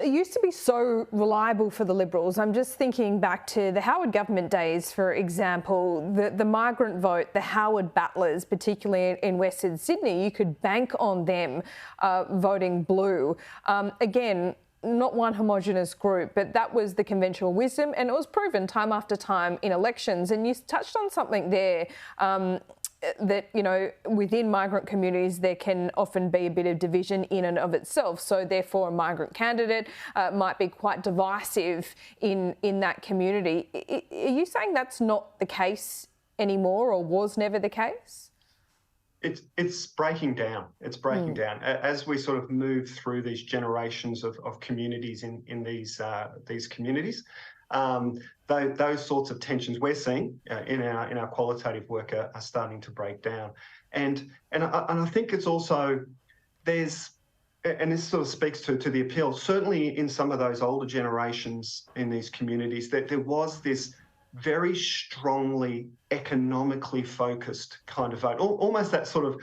It used to be so reliable for the Liberals. I'm just thinking back to the Howard government days, for example, the migrant vote, the Howard battlers, particularly in Western Sydney, you could bank on them voting blue. Again, not one homogenous group, but that was the conventional wisdom, and it was proven time after time in elections. And you touched on something there, that, you know, within migrant communities there can often be a bit of division in and of itself. So therefore a migrant candidate might be quite divisive in that community. Are you saying that's not the case anymore, or was never the case? It's breaking down. It's breaking down as we sort of move through these generations of communities in these communities. Those sorts of tensions we're seeing in our qualitative work are starting to break down, and I think it's also there's, and this sort of speaks to the appeal, certainly in some of those older generations in these communities, that there was this very strongly economically focused kind of vote, almost that sort of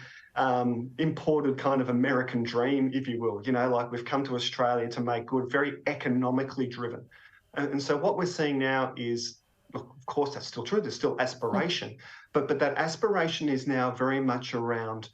imported kind of American dream, if you will, you know, like we've come to Australia to make good, very economically driven. And so what we're seeing now is, look, of course, that's still true. There's still aspiration, but that aspiration is now very much around,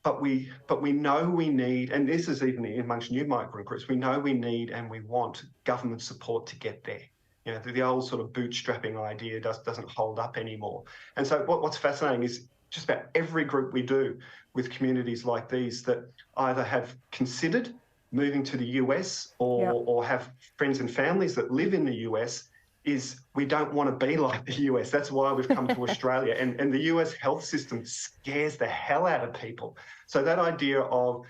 but we know we need, and this is even amongst new migrant groups, we know we need and we want government support to get there. You know, the old sort of bootstrapping idea doesn't hold up anymore. And so what's fascinating is just about every group we do with communities like these that either have considered moving to the US or have friends and families that live in the US, is we don't want to be like the US. That's why we've come to Australia. And the US health system scares the hell out of people. So that idea of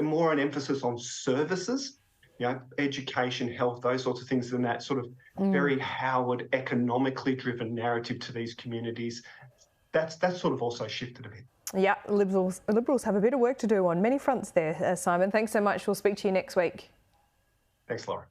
more an emphasis on services, you know, education, health, those sorts of things, than that sort of very Howard economically driven narrative to these communities, that's sort of also shifted a bit. Yeah, Liberals have a bit of work to do on many fronts there, Simon. Thanks so much. We'll speak to you next week. Thanks, Laura.